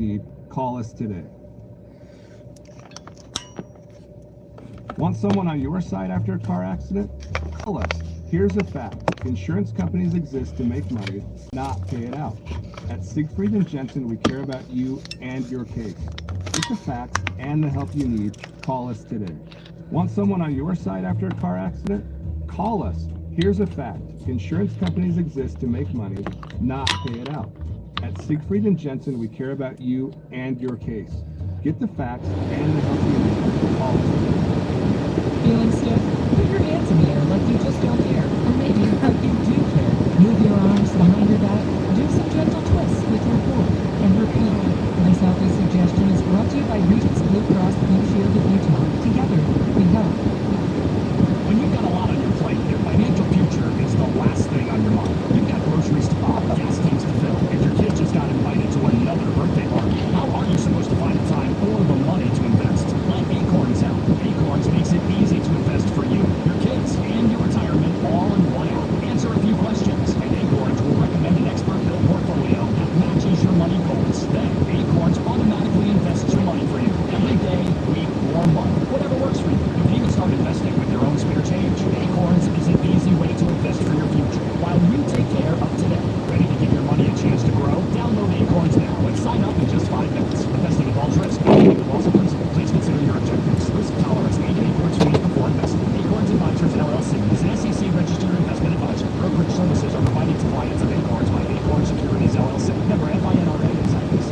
need, call us today. Want someone on your side after a car accident? Call us. Here's a fact. Insurance companies exist to make money, not pay it out. At Siegfried and Jensen, we care about you and your case. Get the facts and the help you need. Call us today. Want someone on your side after a car accident? Call us. Here's a fact. Insurance companies exist to make money, not pay it out. At Siegfried and Jensen, we care about you and your case. Get the facts and the help you need. Call us today. Feeling stiff? Put your hands in the air like you just don't care. Or maybe like you do care. Move your arms behind your back. Do some gentle twists with your core. And repeat. This healthy suggestion is brought to you by Regents Blue Cross Blue Shield of Utah. Together, we help. When you've got a lot on your plate, your financial future is the last thing on your mind. You've got groceries to buy, gas tanks to fill, and your kid just got invited to another birthday party. How are you supposed to find the time or the money to invest? Let Acorns help. Acorns makes it easy to invest for you, your kids, and your retirement all in one app. Answer a few questions, and Acorns will recommend an expert-built portfolio that matches your money goals. Then, Acorns automatically invests your money for you every day, week, or month. Whatever works for you. You can even start investing with your own spare change. Acorns is an easy way to invest for your future, while you take care of today. Ready to give your money a chance to grow? Download Acorns now and sign up in just 5 minutes. Investing involves risk. Loss of principal. Please consider your objectives. Risk tolerance and Acorns fees before investing. Acorns Advisors LLC is an SEC registered investment advisor. Brokerage services are provided to clients of Acorns by Acorns Securities LLC. Member FINRA and SIPC.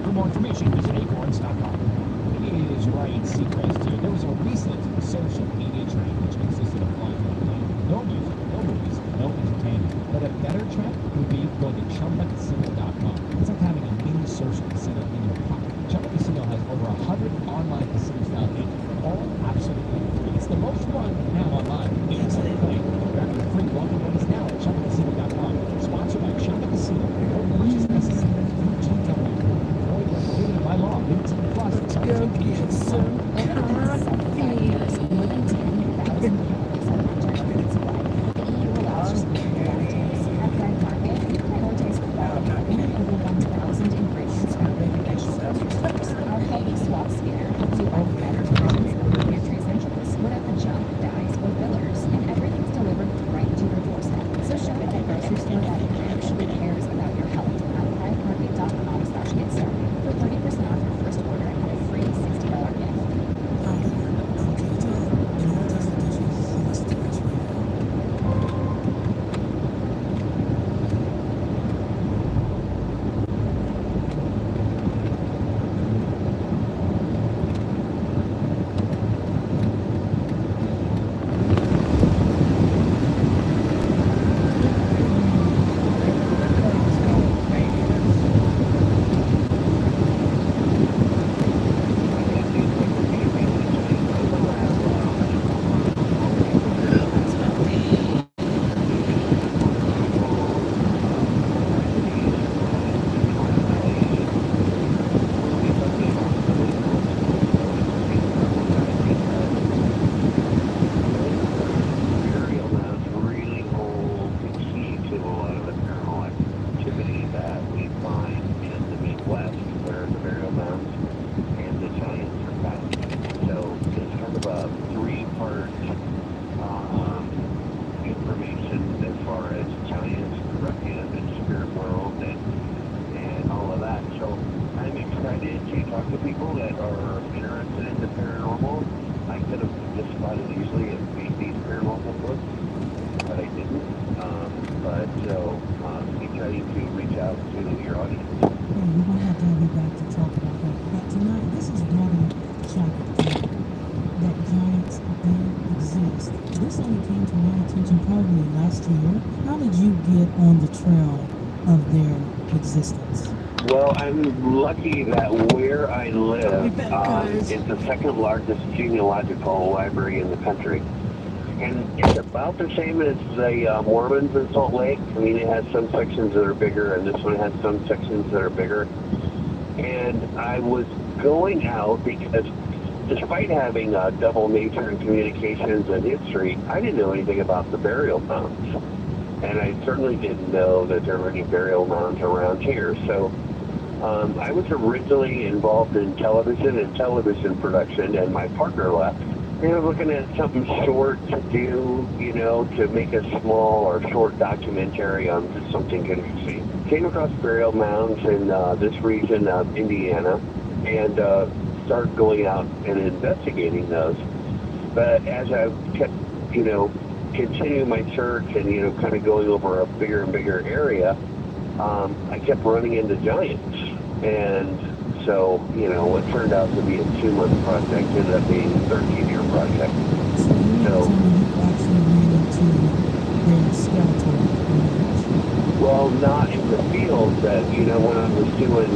For more information, visit acorns.com. Go get some actually came to my attention probably last year. How did you get on the trail of their existence? Well, I'm lucky that where I live is the second largest genealogical library in the country. And it's about the same as the Mormons in Salt Lake. I mean, it has some sections that are bigger, and this one has some sections that are bigger. And I was going out because despite having a double major in communications and history, I didn't know anything about the burial mounds. And I certainly didn't know that there were any burial mounds around here. So I was originally involved in television production, and my partner left. We were looking at something short to do, you know, to make a small or short documentary on just something interesting. Came across burial mounds in this region of Indiana and started going out and investigating those. But as I kept, you know, continuing my search and, you know, kind of going over a bigger and bigger area, I kept running into giants. And so, you know, what turned out to be a 2-month project ended up being a 13-year project. So you actually ran into their skeletal remains? Well, not in the field, but, you know, when I was doing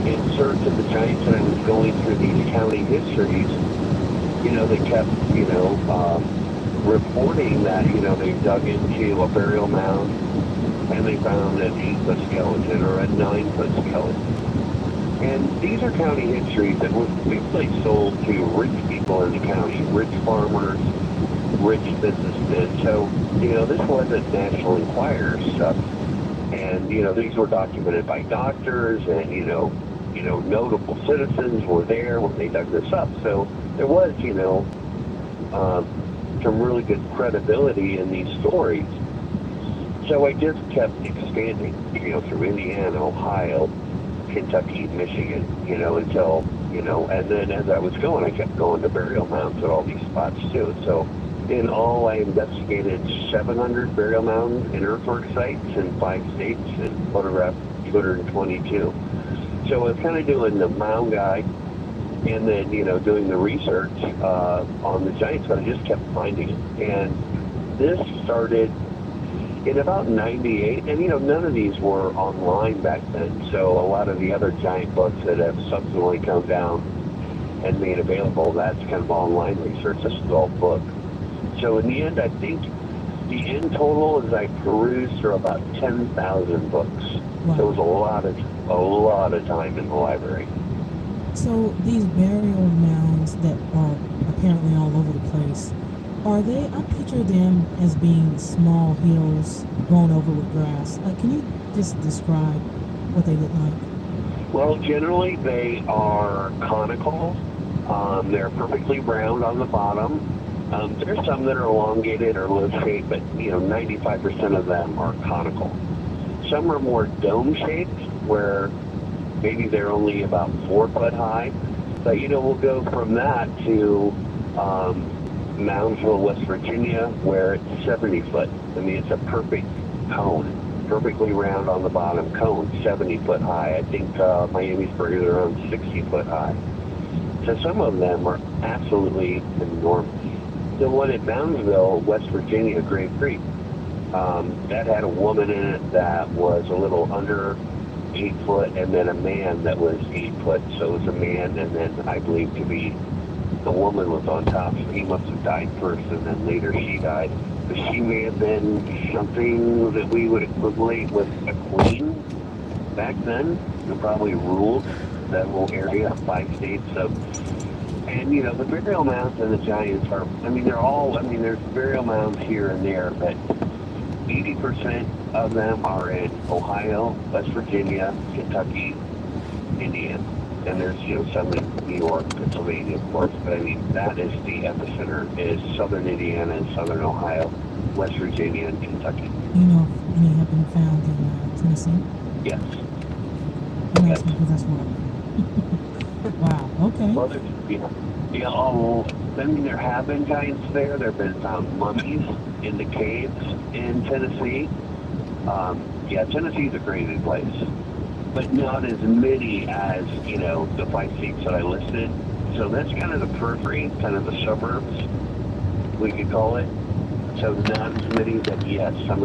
in search of the giants and I was going through these county histories, you know, they kept, you know, reporting that, you know, they dug into a burial mound and they found an 8-foot skeleton or a 9-foot skeleton. And these are county histories that were basically sold to rich people in the county, rich farmers, rich businessmen. So, you know, this wasn't National Enquirer stuff. And, you know, these were documented by doctors and, you know, notable citizens were there when they dug this up. So there was, you know, some really good credibility in these stories. So I just kept expanding, you know, through Indiana, Ohio, Kentucky, Michigan, you know, until, you know, and then as I was going, I kept going to burial mounds at all these spots too. So in all, I investigated 700 burial mound and earthwork sites in 5 states and photographed 222. So I was kind of doing the mound guide and then, you know, doing the research on the giants, but I just kept finding it. And this started in about 98, and, you know, none of these were online back then, so a lot of the other giant books that have subsequently come down and made available, that's kind of online research. This is all book. So in the end, I think the end total is I perused through about 10,000 books. Wow. So it was a lot of time in the library. So these burial mounds that are apparently all over the place, I picture them as being small hills grown over with grass. Can you just describe what they look like? Well, generally they are conical. They're perfectly round on the bottom. There's some that are elongated or low-shaped, but, you know, 95% of them are conical. Some are more dome-shaped, where maybe they're only about 4 foot high. But, you know, we'll go from that to Moundsville, West Virginia, where it's 70 foot. I mean, it's a perfect cone, perfectly round on the bottom cone, 70 foot high. I think Miamisburg is around 60 foot high. So some of them are absolutely enormous. The one at Moundsville, West Virginia, Grave Creek, that had a woman in it that was a little under 8 foot, and then a man that was 8 foot. So it was a man, and then I believe to be the woman was on top, so he must have died first, and then later she died. But she may have been something that we would equivalent with a queen back then, who probably ruled that whole area, 5 states. So, and, you know, the burial mounds and the giants are, I mean, they're all, I mean, there's burial mounds here and there, but 80% of them are in Ohio, West Virginia, Kentucky, Indiana. And there's, you know, some in New York, Pennsylvania, of course, but I mean, that is the epicenter, is southern Indiana and southern Ohio, West Virginia, and Kentucky. You know if any have been found in Tennessee? Yes. I'm asking because that's where Wow, okay. Well, I mean, there have been giants there. There have been found mummies in the caves in Tennessee. Yeah, Tennessee's a crazy place, but not as many as, you know, the 5 states that I listed. So that's kind of the periphery, kind of the suburbs, we could call it. So non-Semitic, but yes, some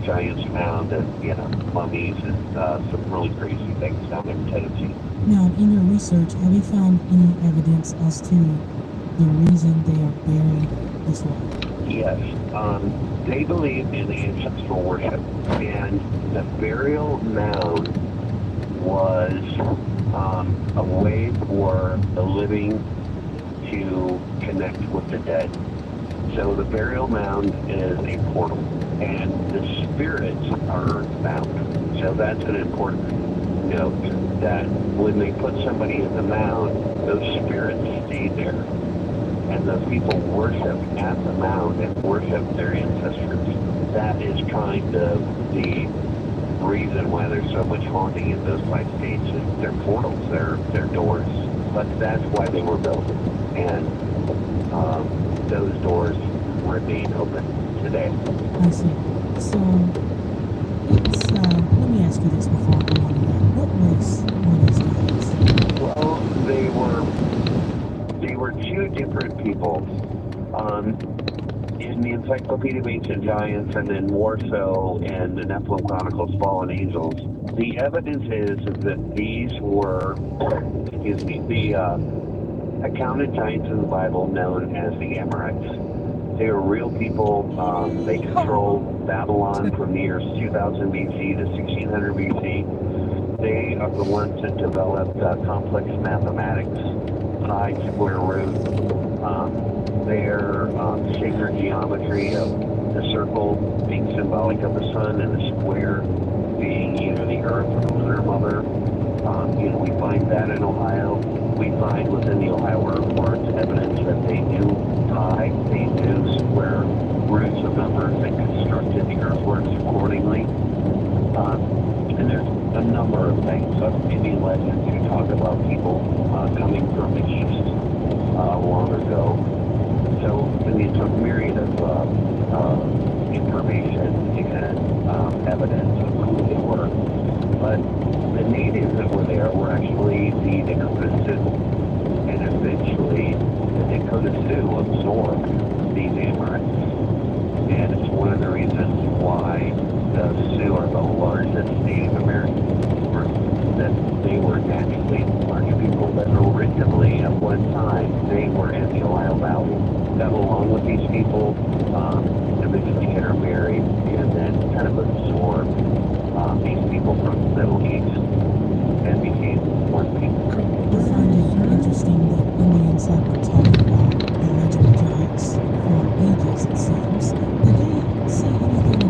giants found, and mummies and some really crazy things down there in Tennessee. Now, in your research, have you found any evidence as to the reason they are buried this way? Yes, they believed in ancestral worship, and the burial mound was a way for the living to connect with the dead. So the burial mound is a portal, and the spirits are earthbound. So that's an important note, that when they put somebody in the mound, those spirits stay there. And those people worship at the mound and worship their ancestors. That is kind of the reason why there's so much haunting in those 5 states. Is their portals, their doors. But that's why they were built. And those doors remain open today. I see. So, let me ask you this before I go on to that. What race were these guys? Well, they were 2 different people. In the Encyclopedia of Ancient Giants, and then more so in the Nephilim Chronicles Fallen Angels, the evidence is that these were, the accounted giants in the Bible known as the Amorites. They were real people. They controlled Babylon from the years 2000 BC to 1600 BC. They are the ones that developed complex mathematics, pi, square root, their sacred geometry of the circle being symbolic of the sun and the square being either the earth or the lunar mother. We find that in Ohio. We find within the Ohio reports evidence that they knew pi, they knew square roots of numbers, and constructed the earthworks accordingly. And there's a number of things of Indian legends who talk about people coming from the east long ago. So it's a myriad of information and evidence of who they were. But the natives that were there were actually the Dakota Sioux. And eventually, the Dakota Sioux absorbed these Amorites. And it's one of the reasons why the Sioux are the largest Native American group, that they were naturally large people, but originally, at one time, they were in the Ohio Valley. Got along with these people, eventually intermarried, and then kind of absorbed these people from the Middle East and became one people. I find it interesting that Indians have been talking about the legend of giants for ages, it seems. Did they say anything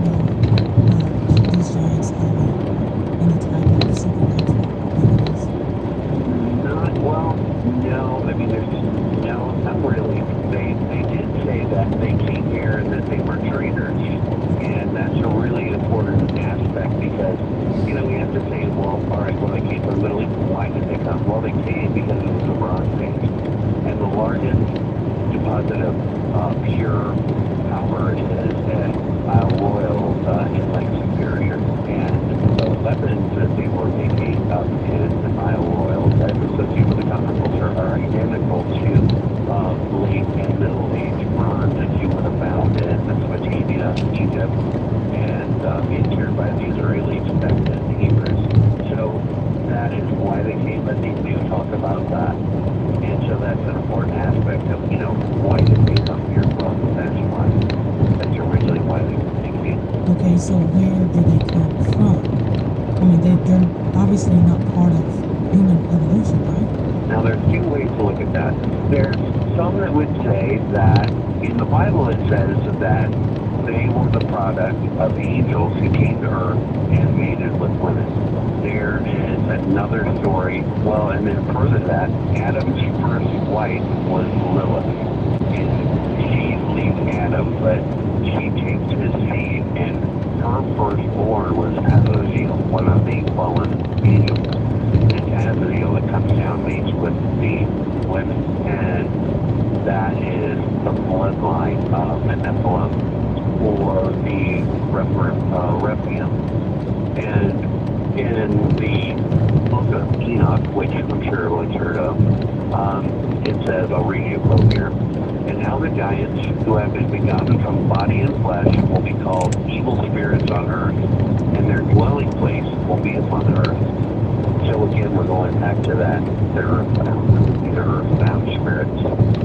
about these giants having any type of supernatural abilities? No. I mean, not really. They did say that they came here and that they were traders. And that's a really important aspect because, we have to say, well, all right, they came from the Middle East. Why did they come? Well, they came because it was the Bronze Age. And the largest deposit of pure power is at Isle Royal in Lake Superior. And the weapons that they were making up in Isle Royal that associated with the common culture are identical to late and Middle Age bronze that you would have found in Mesopotamia, Egypt, and being shared by the Israelis back then, the Hebrews. So that is why they came, but they do talk about that. And so that's an important aspect of, why did they come here? Well, that's why. That's originally why they came. Okay, so where did they come from? I mean, they're obviously not part of human evolution, right? Now, there's 2 ways to look at that. There's some that would say that in the Bible it says that they were the product of angels who came to earth and mated with women. There is another story, and then further to that, Adam's first wife was Lilith. And she leaves Adam, but she takes his seed, and her firstborn was Azazel, one of the fallen angels. And Azazel, it comes down, mates with the women, and that is the bloodline of the Nephilim, or the Rephaim. And in the book of Enoch, which I'm sure everyone's heard of, it says, I'll read you a quote here. And now the giants who have been begotten from body and flesh will be called evil spirits on earth, and their dwelling place will be upon earth. So again, we're going back to that. They're earthbound spirits.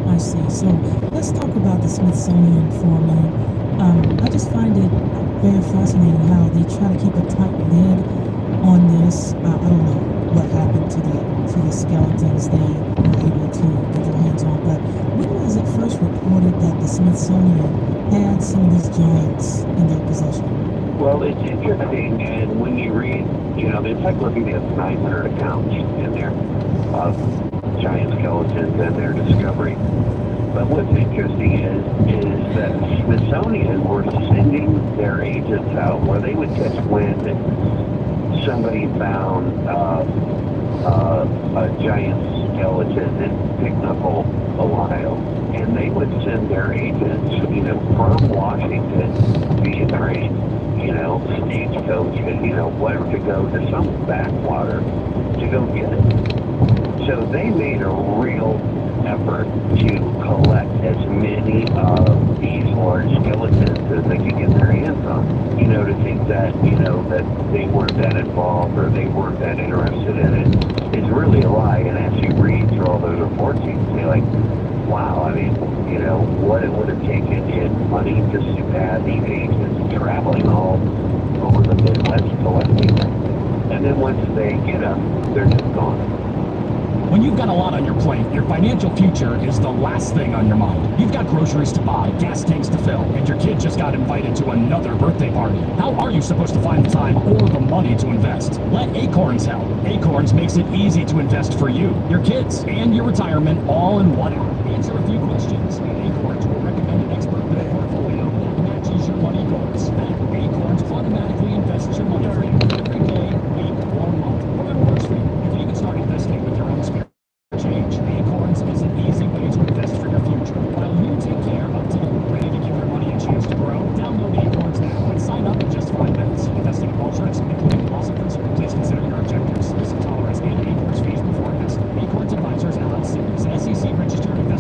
I see. So let's talk about the Smithsonian for a minute. I just find it very fascinating how they try to keep a tight lid on this. I don't know what happened to the skeletons they were able to get their hands on, but when was it first reported that the Smithsonian had some of these giants in their possession? Well, it's interesting, and when you read, the encyclopedia has 900 accounts in there of giant skeletons and their discovery. But what's interesting is that the Smithsonian were sending their agents out where they would catch wind that somebody found a giant skeleton in Picnicle, Ohio, and they would send their agents, from Washington via train, stagecoach, and whatever, to go to some backwater to go get it. So they made a real effort to collect as many of these large skeletons as they could get their hands on. To think that, that they weren't that involved or they weren't that interested in it is really a lie. And as you read through all those reports, you can say, like, wow, I mean, what it would have taken in money just to have these agents traveling all over the Midwest collecting them. And then once they get them, they're just gone. When you've got a lot on your plate, your financial future is the last thing on your mind. You've got groceries to buy, gas tanks to fill, and your kid just got invited to another birthday party. How are you supposed to find the time or the money to invest? Let Acorns help. Acorns makes it easy to invest for you, your kids, and your retirement all in one app. Answer a few questions, and Acorns will recommend an expert with a portfolio that matches your money goals. Then Acorns automatically invests your money for you every day, week, or month, whatever works for you. You can even start investing with your own spare change. Acorns is an easy way to invest for your future, while you take care of today. Ready to give your money a chance to grow? Download Acorns now and sign up in just 5 minutes. Investing involves risk, including loss of principal. Please consider your objectives, risk tolerance, and Acorns fees before investing. Acorns Advisors LLC is an SEC registered investor.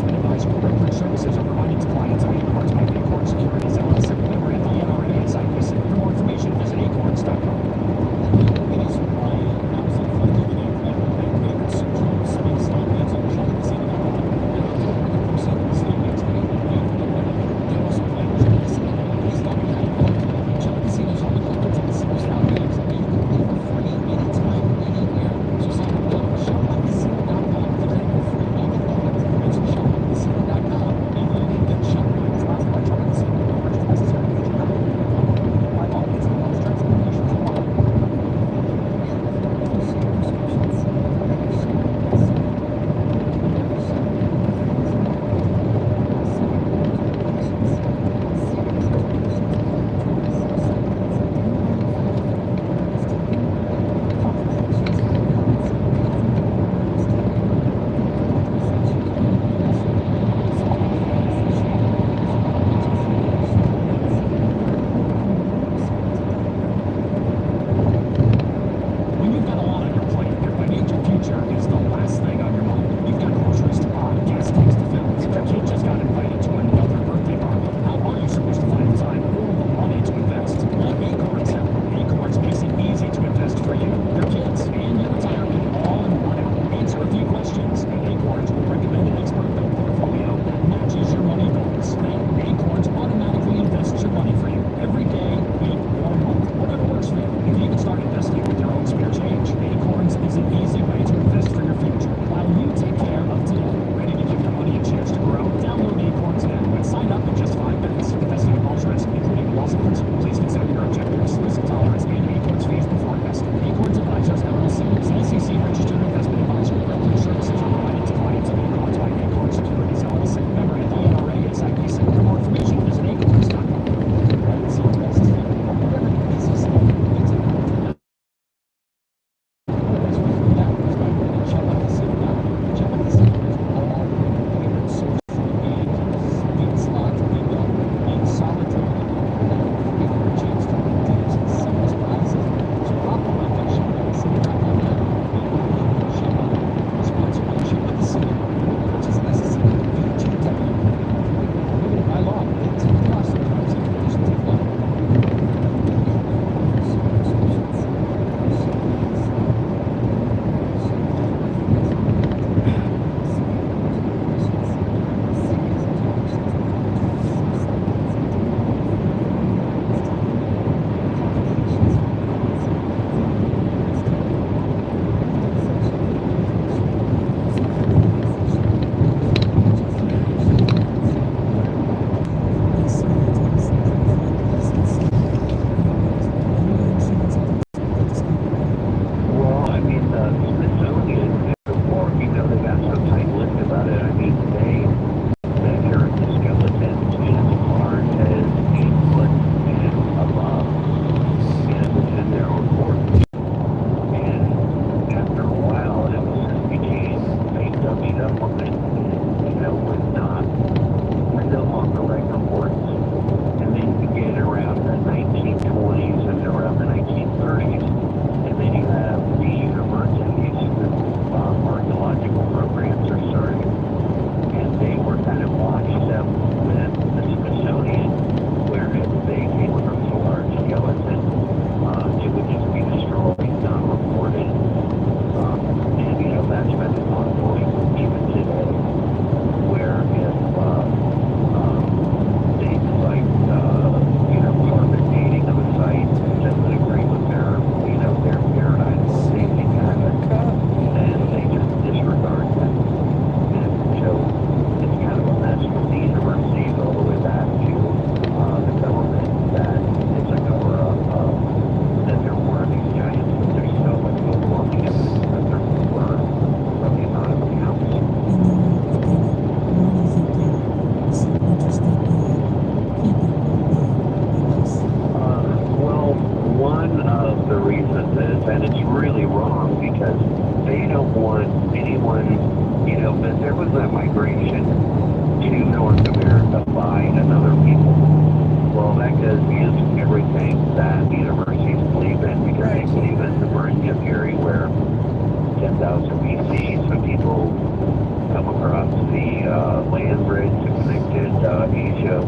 show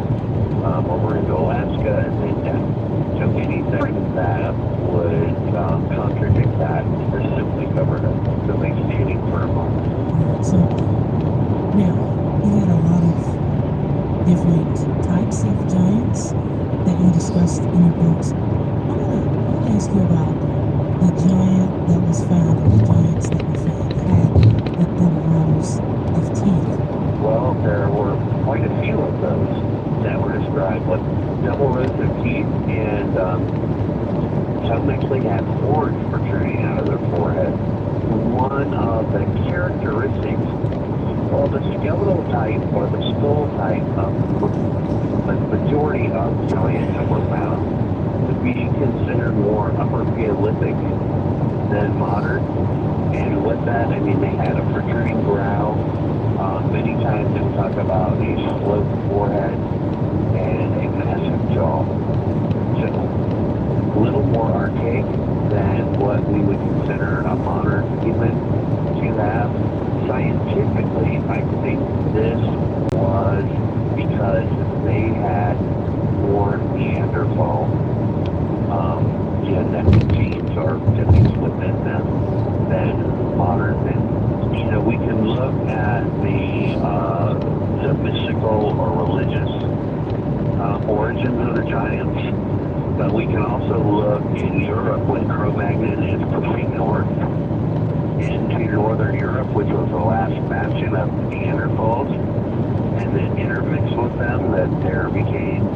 over into Alaska and then down. So anything that would contradict that is simply covered up. So they standing for a moment. Alright, so now you had a lot of different types of giants that you discussed in your books. I'm gonna ask you about the giant that was found or the giants that were found that had the double rows of teeth. Well, there were quite a few of those that were described with double rows of teeth, and some actually had horns protruding out of their forehead. One of the characteristics, well, the skeletal type or the skull type of the majority of giants that were found to be considered more upper Paleolithic than modern. And with that, I mean, they had a protruding brow. Many times they talk about a sloped forehead and a massive jaw. So a little more archaic than what we would consider a modern human to have. Scientifically, I think this was because they had more Neanderthal genetic genes or genes within them than modern men. You know, we can look at the mystical or religious origins of the giants, but we can also look in Europe when Cro-Magnon is pushing north into northern Europe, which was the last bastion of the Neanderthals, and then intermixed with them, that there became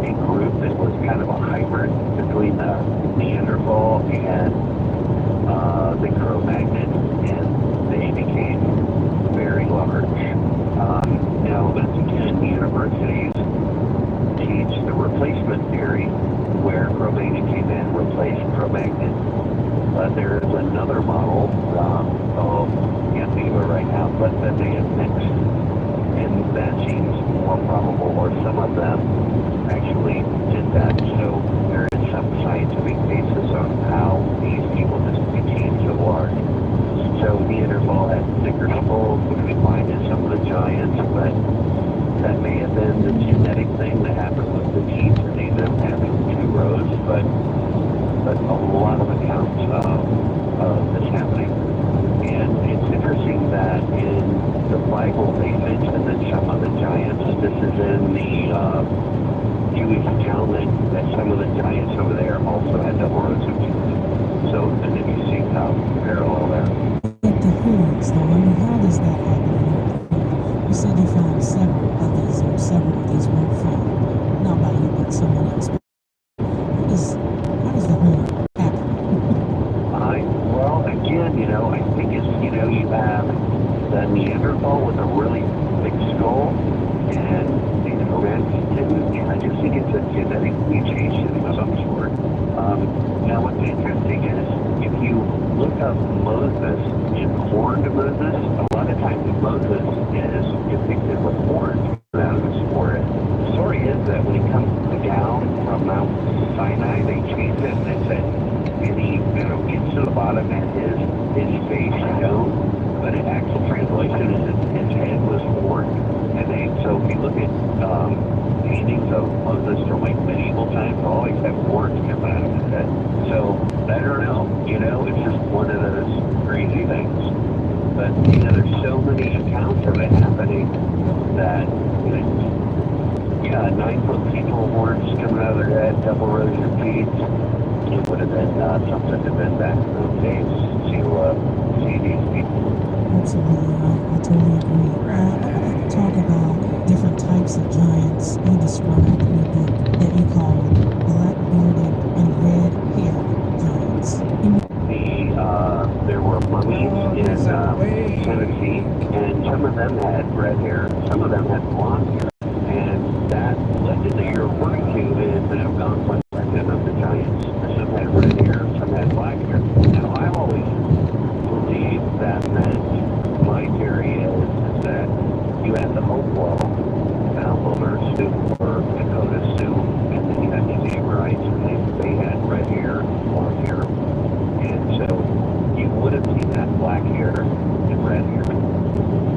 a group that was kind of a hybrid between the Neanderthal and the Cro-Magnon, and they became very large. Now, once again, the universities teach the replacement theory, where Cro-Magnon came in and replaced Cro-Magnon. But there is another model, can't think of it right now, but that they have mixed, and that seems more probable, or some of them actually did that. So there is some scientific basis on how these people just became so large. So Neanderthal had thicker skulls, which we find in some of the giants, but that may have been the genetic thing that happened with the teeth and them having two rows, but a lot of accounts of this happening. And it's interesting that in the Bible they mention that some of the giants, this is in the Jewish Talmud, that some of the giants over there also had double rows of teeth. So an interesting parallel there. But the horns, though, I mean, how does that happen? You said you found several of these, or several of these were found, not by you, but someone else. How does the horn happen? Well, again, you know, I think it's, you know, you have the Neanderthal with a really big skull, and the Cro-Magnon, and I just think it's a genetic mutation of some sort. Now, what's interesting is, if you look up Moses and horned Moses, a lot of times Moses is depicted with horns out of his forehead. The story is that when he comes down from Mount Sinai, they changed it, and they said, and he, you know, gets to the bottom and his face shone, but in actual translation is his head was horned. And so if you look at paintings of Moses from like medieval times, they always have horns coming out of his head. So I don't know, you know, it's just one of those crazy things. But you know, there's so many accounts of it happening that, you know, yeah, 9-foot people, horns coming out of their head, double rows of teeth. It would have been something to been back in those days to see these people. Absolutely, I totally agree. I want to talk about different types of giants you described in your book that you call black-bearded and red-haired giants. There were mummies in Tennessee, and some of them had red hair, some of them had blonde hair, and that legend that you're referring to is the Algonquin legend of the giants. Some had red hair, some had black hair. Now, I've always believed that meant, my theory is that you had the Hopewell builders who were Dakota Sioux, and then you had these Amorites, and they had red hair, blonde hair, and so you would have seen that black hair and red hair.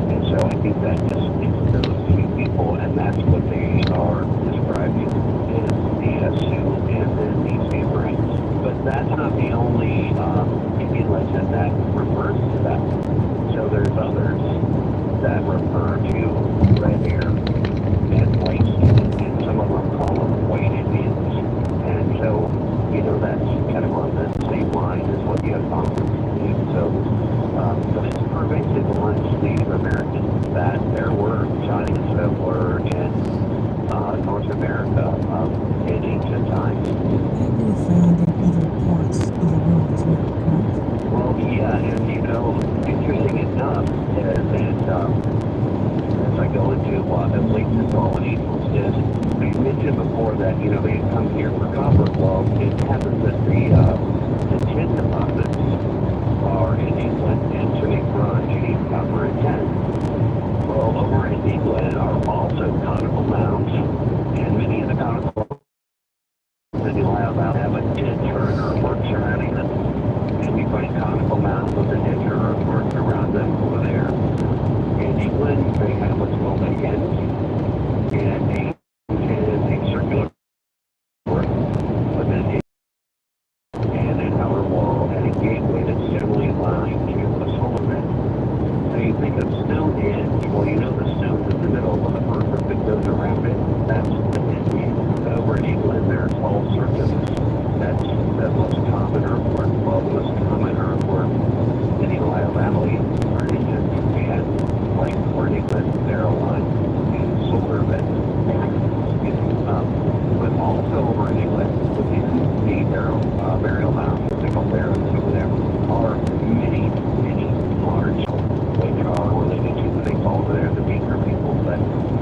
And so I think that just makes those two people, and and that's what they are describing is the Sioux and then the Sabines. But that's not the only Indian legend that refers to that. So there's others that refer to red hair and white skin, and some of them call them white Indians. And so, you know, that's kind of on the same line as what the Algonquins believe. So, but it's pervasive amongst Native Americans that there were giants that were in North America in ancient times. They were found in other parts of the world as well, correct? Well, yeah, and you know, interesting enough, as I go into the late Fallen Angels, is I mentioned before that, you know, they had come here for copper. Well, it happens that the tin deposits are in England, and so they bronze, copper, and tin. Well, over in England are also conical mounds, and many of the conical that you'll have a ditch or an earthwork surrounding them. And you find conical mounds with a ditch or earthwork around them over there. In England, they have what's called a henge, and a henge is a circular work with an henge and an outer wall and a gateway that's generally aligned to a solar vent. So you think of Stonehenge, well, you know the stone's in the middle of the earthwork that goes around it. That's the henge. Over in England, there's all sorts of that's the most common earthwork. Well, the most common earthwork in the Ohio Valley are Indians, and like for England, they're aligned in solar vents. But also over in England, within the burial mounds, they call barrows over there, are many, many large, which are related to what they call over there the Beaker people. But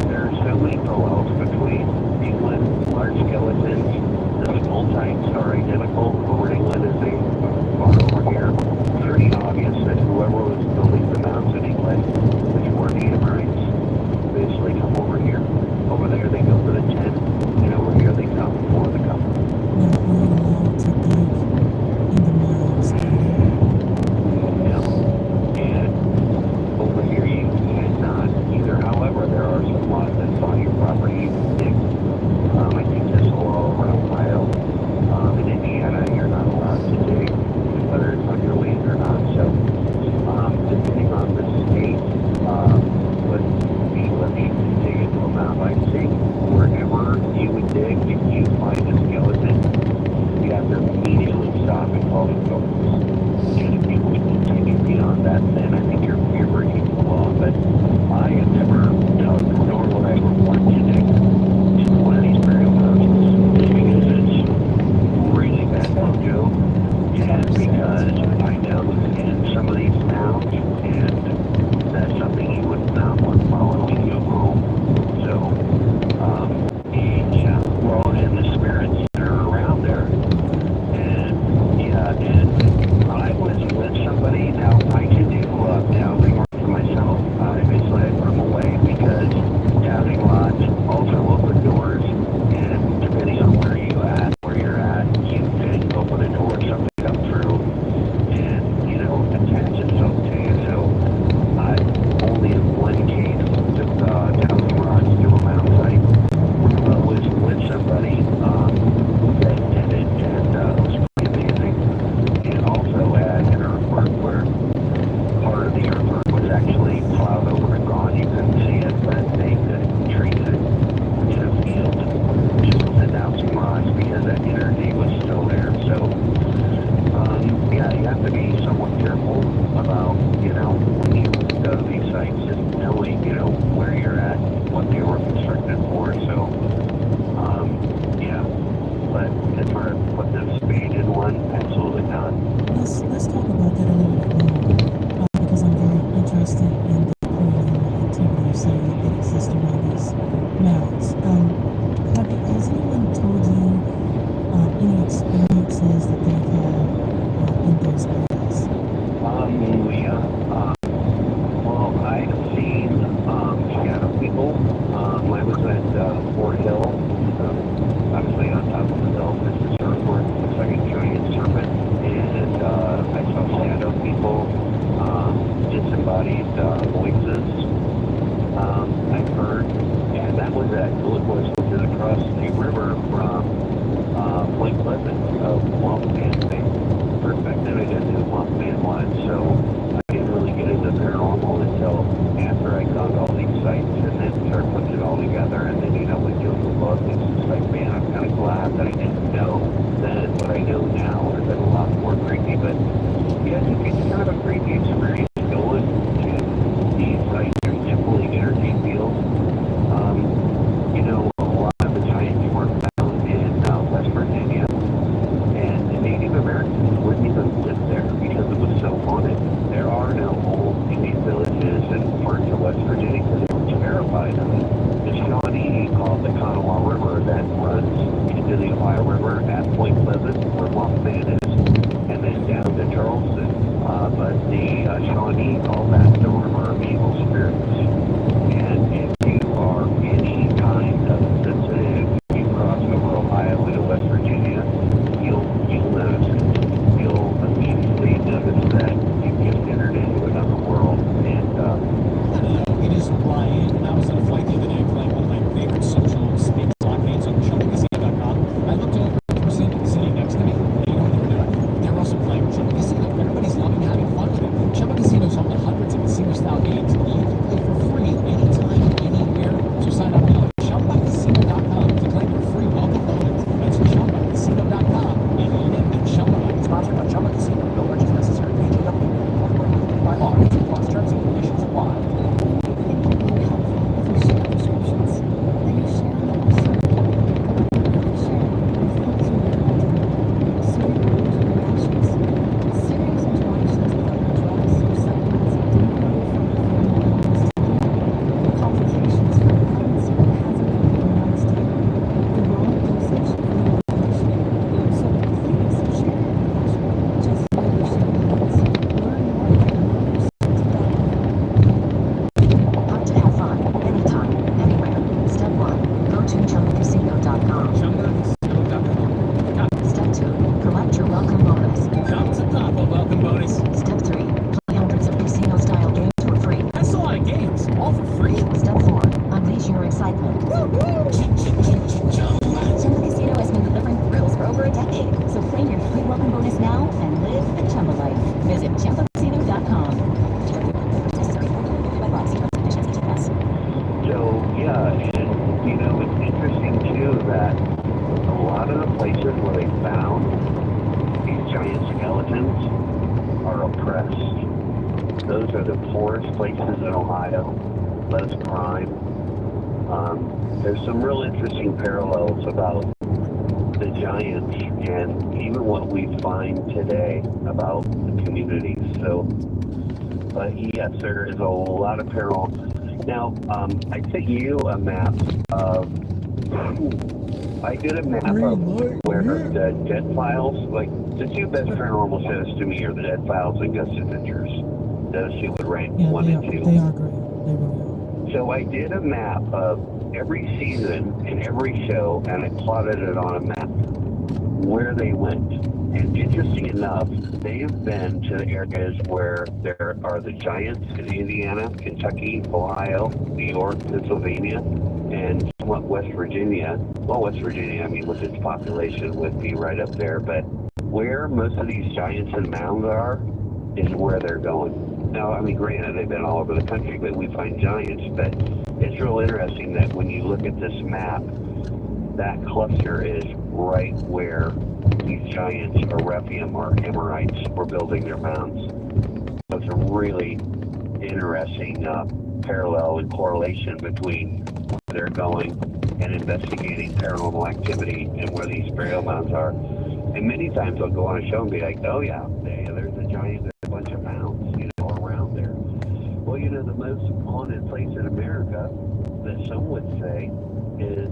there are so many parallels between England, large skeletons, there's multiple across the river from Point Pleasant of Mothman. Perspective, I didn't know what Mothman was, so I didn't really get into paranormal until after I found all these sites and then started putting it all together. And then, with doing the book, it's just like, man, I'm kind of glad that I didn't know then what I know now. It would have been a lot more creepy, but yeah, it's kind of a creepy experience going to these sites. There's definitely energy fields. A lot of the giants were found in West Virginia, and the Native Americans wouldn't even live there because it was so haunted. There are no old Indian villages in parts of West Virginia because they were terrified of it. The Shawnee, called the Kanawha River, that runs into the Ohio River at Point Pleasant, where Mothman is, and then down to Charleston. But the Shawnee call that the river of evil spirits. And if you are any kind of sensitive, you cross over Ohio into West Virginia, you'll notice it. You'll immediately notice that you've just entered into another world. And Hello, it is Ryan. I was on a flight the other day playing one of my favorite social space slot games on ChumbaCasino.com. I looked over at the person sitting next to me, and you know what they were doing? They were also playing Chumba Casino. Everybody's loving having fun with it. Chumba Casino's home to hundreds of casino-style games. You can play for free anytime, anywhere. So sign up now at ChumbaCasino.com to claim your free welcome bonus. That's ChumbaCasino.com and live in Chumba. Sponsored by Chumba Casino. No purchase necessary. PGW. By law. Plus terms and conditions apply. Those are the poorest places in Ohio, less crime. There's some real interesting parallels about the giants and even what we find today about the communities. So, but yes, there is a lot of parallel. Now, I sent you a map of, I did a map of where the Dead Files, like the two best paranormal shows to me are the Dead Files and Ghost Adventures. Those two would rank 1 and 2. They are great. They really are. So I did a map of every season and every show, and I plotted it on a map where they went. And interesting enough, they have been to the areas where there are the giants in Indiana, Kentucky, Ohio, New York, Pennsylvania, and somewhat West Virginia. Well, West Virginia, I mean, with its population, would be right up there. But where most of these giants and mounds are is where they're going. Now, I mean, granted, they've been all over the country, but we find giants. But it's real interesting that when you look at this map, that cluster is right where these giants or Rephaim or Amorites were building their mounds. So it's a really interesting parallel and correlation between where they're going and investigating paranormal activity and where these burial mounds are. And many times I'll go on a show and be like, oh yeah, there's a giant, there's a bunch of mounds, around there. Well, the most haunted place in America that some would say is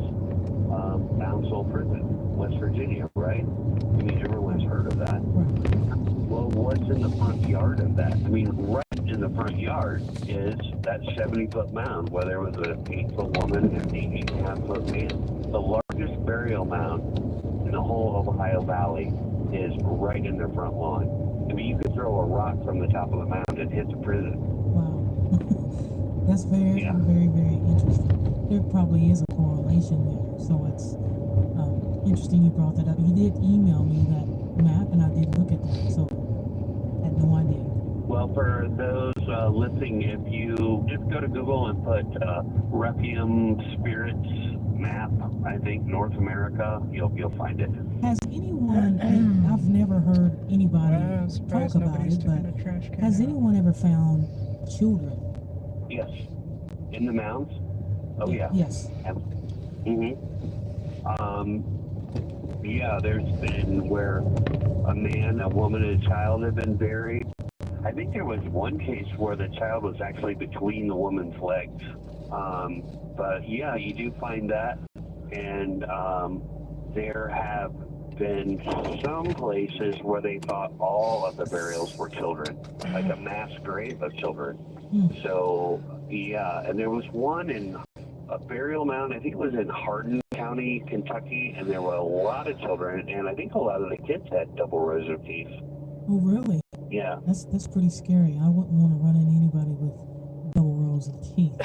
Bounceville Prison, West Virginia, right? I mean, everyone's heard of that. Well, what's in the front yard of that? I mean, right in the front yard is that 70-foot mound where there was an 8-foot woman and an 8.5-foot man. The largest burial mound in the whole of Ohio Valley is right in their front lawn. I mean, you could throw a rock from the top of the mound and hit the prison. Wow. That's very, very, very interesting. there probably is a correlation there. So it's interesting you brought that up. You did email me that map, and I did look at that. So I had no idea. Well, for those listening, if you just go to Google and put Requiem Spirits map, I think North America, you'll find it. Has anyone? And I've never heard anybody Wow, I'm talk surprised about nobody's it, taking but a trash can has out. anyone ever found children? Yes, in the mounds. Oh yeah. Yes. Yeah, there's been where a man, a woman, and a child have been buried. I think there was one case where the child was actually between the woman's legs. But yeah, you do find that. And there have been some places where they thought all of the burials were children, like a mass grave of children. So, yeah, and there was one in a burial mound, I think it was in Hardin County, Kentucky, and there were a lot of children, and I think a lot of the kids had double rows of teeth. Oh, really? Yeah. That's pretty scary. I wouldn't want to run into anybody with double rows of teeth.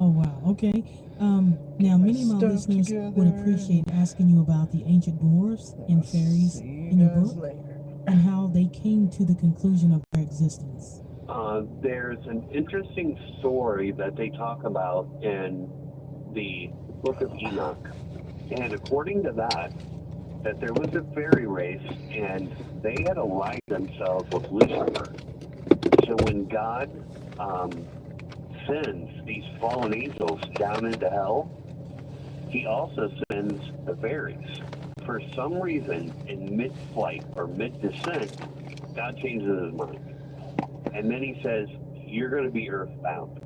Oh wow. Okay. Now many of my Stuck listeners would together. appreciate asking you about the ancient dwarves and fairies See in you your guys book later. and how they came to the conclusion of their existence. There's an interesting story that they talk about in the Book of Enoch. And according to that there was a fairy race and they had aligned themselves with Lucifer. So when God sends these fallen angels down into hell, he also sends the fairies. For some reason, in mid-flight or mid-descent, God changes his mind. And then he says, you're going to be earthbound.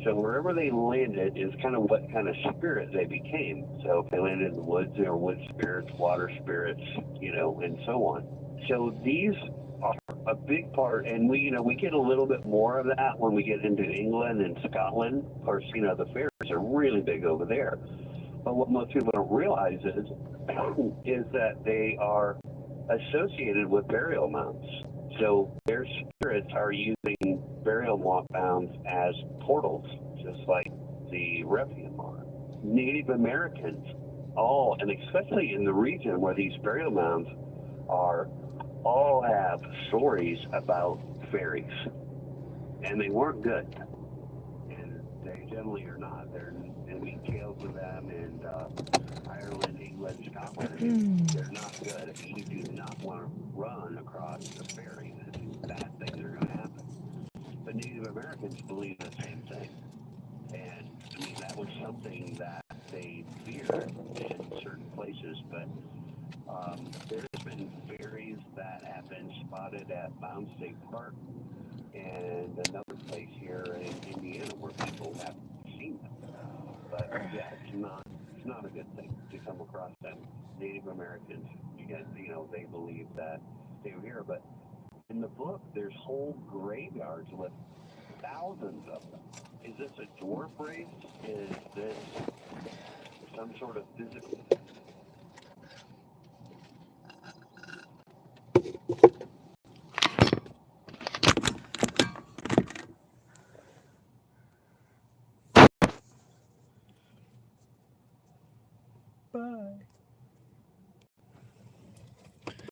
So wherever they landed is kind of what kind of spirit they became. So if they landed in the woods, they were wood spirits, water spirits, and so on. So these are a big part, and we get a little bit more of that when we get into England and Scotland. Of course, the fairies are really big over there. But what most people don't realize is that they are associated with burial mounds. So their spirits are using burial mounds as portals, just like the Requiem are. Native Americans, and especially in the region where these burial mounds are, all have stories about fairies. And they weren't good. And they generally are not. And we tales of them in Ireland, England, Scotland. They're not good. You do not want to run across the fairies. Bad things are going to happen. But Native Americans believe the same thing. And I mean, that was something that they feared in certain places. But there's been fairies that have been spotted at Mound State Park and another place here in Indiana where people have seen them. But yeah, it's not a good thing to come across them. Native Americans, because they believe that they were here. But in the book, there's whole graveyards with thousands of them. Is this a dwarf race? Is this some sort of physical